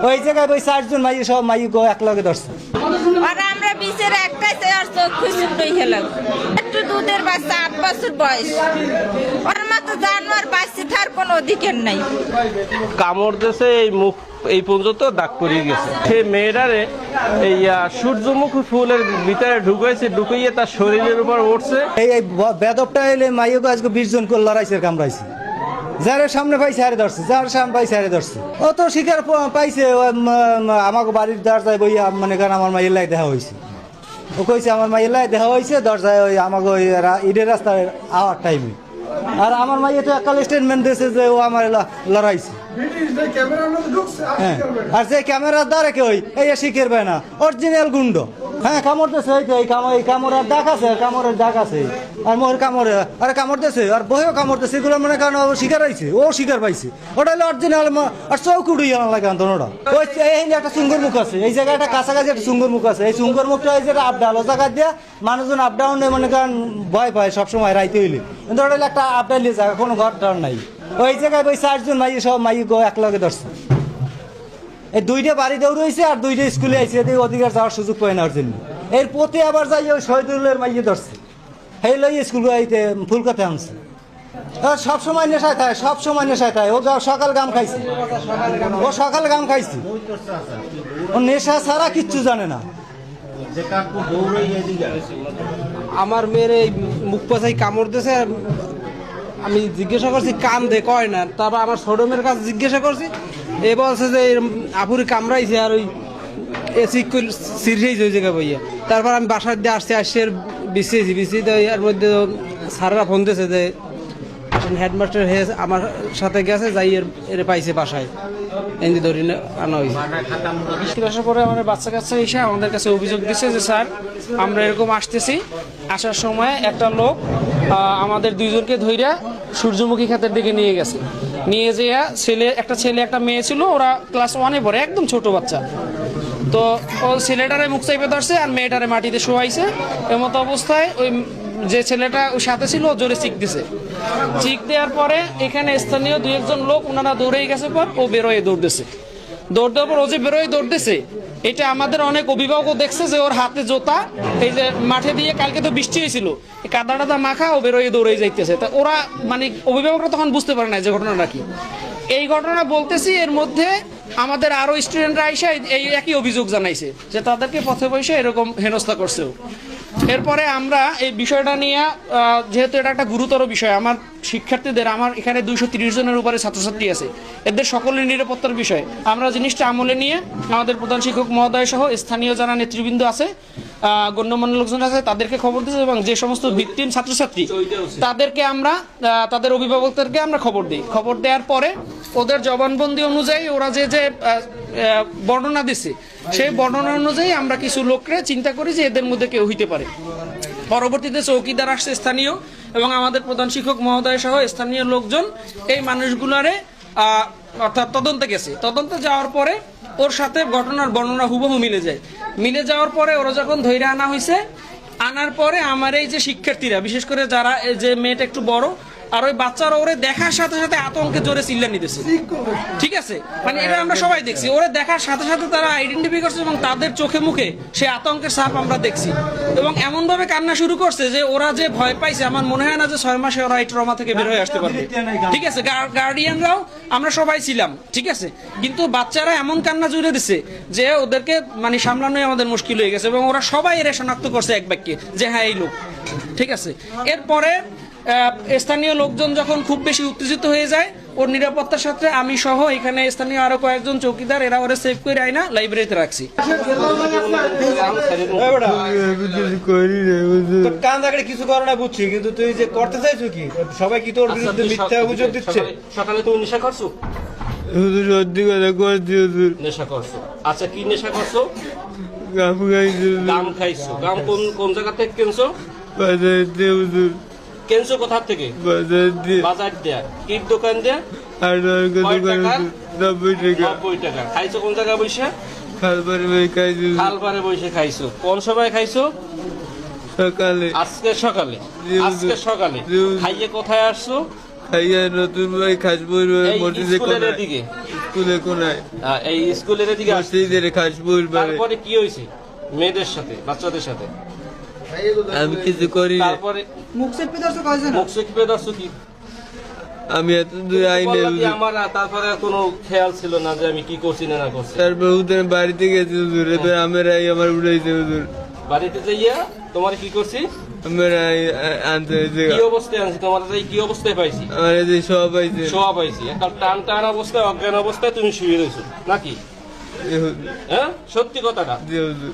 ওই জায়গায় ওই 4 জন মাই সব মাই গো এক লগে ধরছে। আর আমরা বিচের একটাই আর চক্ষু শুনতেই গেলাম। একটু দুধের বাচ্চা 8 বছর বয়স, ওর মতো জানোয়ার বাচ্চা থার কোনো অধিকার নাই। কামড় দিয়েছে, এই মুখ এই পর্যন্ত দাগ পড়িয়ে গেছে। সে মেয়েটারে এই সূর্যমুখী ফুলের ভিতরে ঢুকাইয়ে তার শরীরের উপর উঠছে। এই বেদবটা এলে মাইকে আজকে 20 জন করে লড়াইছে, কামড়াইছে। যার সামনে পাইছে হারে ধরছে, যার সামনে পাইছে হারে ধরছে। ও তো শিকার পাইছে। আমাকে বাড়ির দরজায় বইয়া মানে কারণ আমার মাইয়ের লাই দেখা হয়েছে। ও কইছে আমার মাইয়ের লাই দেখা হয়েছে দরজায়, ওই আমাকে ওই ঈদের রাস্তায় আওয়ার টাইমে। আর আমার মাইয়ে তো একাল স্টেটমেন্ট দিয়েছে যে ও আমার লড়াইছে। হ্যাঁ, আর যে ক্যামেরার দ্বারা কে ওই এই শিখের পায় না, অরিজিনাল গুন্ড। হ্যাঁ, কামড় দিয়েছে, এই কামড়ের দাগ আছে, কামড়ের দাগ আছে। আর মোর কামড়ে আরে কামড় দিয়েছে, আর বহেও কামড় দিয়েছে। এগুলো মনে কারণ ও শিকার হয়েছে, ও শিকার পাইছে। ওটা হলো অরিজিনাল। আর চৌকুড়ি লাগে ওটা। ওই এই একটা সুঙ্গুর মুখ আছে, এই জায়গায় একটা কাছাকাছি একটা সুঙ্গুর মুখ আছে। এই সুঙ্গুর মুখটা এই যে আপডাল, ও জায়গা দিয়ে মানুষজন আপডাউন মনে করেন ভয় পায় সবসময় রাইতে হইলে। কিন্তু ওটা হলো একটা আপডালি জায়গা, কোনো ঘর টর নাই। ওই জায়গায় ওই 4 জন মাই সব মাই গো এক লগে ধরছে। এই 2টা বাড়ি দৌড়াইছে আর 2টা স্কুলে আইছে, এদিকে অধিকার যাওয়ার সুযোগ পায় না ওর জন্য। এর প্রতি আবার যাই ওই শহীদুল্লাহর মাইয়ে ধরছে, সেই লই স্কুল আইতে ফুলকাতে আনছে। সব সময় নেশায় থাকে, সব সময় নেশায় থাকে। ও সকাল গাম খাইছে, ও সকাল গাম খাইছে। ও নেশা ছাড়া কিচ্ছু জানে না। আমার মেয়ের এই মুখ পাশাই কামড় দিয়েছে। আমি জিজ্ঞাসা করছি, কান দে কয় না। তারপর আমার ছোট মেয়ের কাছে জিজ্ঞাসা করছি, এ বলছে যে আপুরি কামড়াইছে আর ওই এসি সিরিয়াস ওই জায়গায় বইয়া। তারপর আমি বাসার দিয়ে আসছি, বিসিয়েছি এর মধ্যে স্যাররা ফোন দিয়েছে যে হেডমাস্টার আমার সাথে গেছে, যাই এর পাইছে বাসায়, এনে ধরে আনা হয়েছে। আসার পরে আমাদের বাচ্চা কাচ্চা এসে আমাদের কাছে অভিযোগ দিচ্ছে যে স্যার আমরা এরকম আসতেছি, আসার সময় একটা লোক আমাদের 2 জনকে ধইরা সূর্যমুখী ক্ষেতের দিকে নিয়ে গেছে। নিয়ে যেয়ে একটা ছেলে একটা মেয়ে ছিল, ওরা ক্লাস 1-এ পড়ে, একদম ছোট বাচ্চা। তো ও ছেলেটারে মুখ চাইপে ধরছে আর মেয়েটারে মাটিতে শোয়াইছে। এমতো অবস্থায় ওই যে ছেলেটা ওই সাথে ছিল ও জোরে চিক দিছে। চিক দেওয়ার পরে এখানে স্থানীয় 2-1 জন লোক ওনারা দৌড়ে গেছে, পর ও বেরোয় দৌড়তেছে। দৌড় দেওয়ার পর ও যে বেরোয় দৌড়তেছে, এটা আমাদের অনেক অভিভাবকও দেখছে যে ওর হাতে জোতা, এই যে মাঠে দিয়ে কালকে তো বৃষ্টি হয়েছিল, কাদা টাদা মাখা, ও বেরোয় দৌড়ে যাইতেছে। তা ওরা মানে অভিভাবকরা তখন বুঝতে পারে না যে ঘটনাটা কি। এই ঘটনা বলতেছি, এর মধ্যে আমাদের আরো স্টুডেন্টরা আইসা এই একই অভিযোগ জানাইছে যে তাদেরকে পথে বসে এরকম হেনস্থা করছে। এরপরে আমরা এই বিষয়টা নিয়ে, যেহেতু এটা একটা গুরুতর বিষয়, আমার শিক্ষার্থীদের, আমার এখানে 230 জনের উপরে ছাত্রছাত্রী আছে, এদের সকলের নিরাপত্তার বিষয় আমরা জিনিসটা আমলে নিয়ে আমাদের প্রধান শিক্ষক মহোদয় সহ স্থানীয় যারা নেতৃবৃন্দ আছে, গণ্যমান্য লোকজন আছে, তাদেরকে খবর দিয়েছে। এবং যে সমস্ত ভিকটিম ছাত্রছাত্রী তাদেরকে আমরা, তাদের অভিভাবকদেরকে আমরা খবর দিই। খবর দেওয়ার পরে ওদের জবানবন্দি অনুযায়ী ওরা যে বর্ণনা দিছে, সেই বর্ণনা অনুযায়ী আমরা কিছু লোককে চিন্তা করি যে এদের মধ্যে কেউ হইতে পারে। পরবর্তীতে চৌকিদার আসছে স্থানীয়, এবং আমাদের প্রধান শিক্ষক মহোদয় সহ স্থানীয় লোকজন এই মানুষগুলারে অর্থাৎ তদন্তে গেছে। তদন্তে যাওয়ার পরে ওর সাথে ঘটনার বর্ণনা হুবহু মিলে যাওয়ার পরে ওরা যখন ধৈর্য আনা হয়েছে, আনার পরে আমার এই যে শিক্ষার্থীরা, বিশেষ করে যারা যে মেয়েটা একটু বড়, আর ওই বাচ্চারা ওরে দেখার সাথে সাথে আতঙ্কে জোরে চিল্লানি দিতেছে। ঠিক আছে, মানে এটা আমরা সবাই দেখছি। ওরে দেখার সাথে সাথে তারা আইডেন্টিফাই করছে এবং তাদের চোখে মুখে সে আতঙ্কের ছাপ আমরা দেখছি। এবং এমন ভাবে কান্না শুরু করছে যে ওরা যে ভয় পাইছে, আমার মনে হয় না যে 6 মাসে ওরা এই ট্রমা থেকে বের হয়ে আসতে পারবে। ঠিক আছে, গার্ডিয়ানরাও আমরা সবাই ছিলাম। ঠিক আছে, কিন্তু বাচ্চারা এমন কান্না জুড়ে দিছে যে ওদেরকে মানে সামলানোই আমাদের মুশকিল হয়ে গেছে। এবং ওরা সবাই এর শনাক্ত করছে এক বাক্যে যে হ্যাঁ এই লোক। ঠিক আছে, এরপরে স্থানীয় লোকজন যখন খুব বেশি উত্তেজিত হয়ে যায়, ওর নিরাপত্তার সাথে আমি সহ এখানে স্থানীয় আরো কয়েকজন চৌকিদার, এরা ওরা সেভ করে আইনা লাইব্রেরিতে রাখছি। কিছু করে না বুঝছি, কিন্তু তুই যে করতে চাইছো কি? সবাই কি তোর বিরুদ্ধে মিথ্যা অভিযোগ দিচ্ছে? সকালে তুমি নেশা করছো? নেশা করছো? আচ্ছা, কি নেশা করছো? গাম খাইছো। গাম কোন জায়গা থেকে কিনছো? কেনছো কোথা থেকে? বাজার দিয়া। কি দোকান দিয়া? 90 টাকা। খাইছো কোন জায়গায় বসে? খালপারে বসে খাইছো। কোন সময় খাইছো? সকালে। আজকে সকালে? আজকে সকালে। খাইয়ে কোথায় আসছো? খাইয়া নতুন ভাই খাসবুল এই মসজিদে স্কুলের কোনায় এদিকে স্কুলে কোনায় এই স্কুলের এদিকে আসছে। মসজিদের খাসবুল মানে তারপরে কি হয়েছে মেয়েদের সাথে বাচ্চাদের সাথে? আমি কিছু করি না। তারপরে মুখ চেপে ধরছো কি? আমি এত দূরে আইনে বললা কি আমার তারপরে কোনো খেয়াল ছিল না যে আমি কি করছি না না করছি? তারপর হুজুর বাড়িতে গেছি হুজুর এবার আমার আমার উড়াইছে হুজুর বাড়িতে যাইয়া তোমার কি করছি? আমার আনতে হয়েছে কি অবস্থায় আনছি তোমার? এই কি অবস্থায় পাইছি? আমার এই যে সব আইছে শোয়া পাইছি একটা টান টান অবস্থায় অজ্ঞান অবস্থায় তুমি শুয়ে রয়েছো নাকি? হ্যাঁ সত্যি কথাটা। জি হুজুর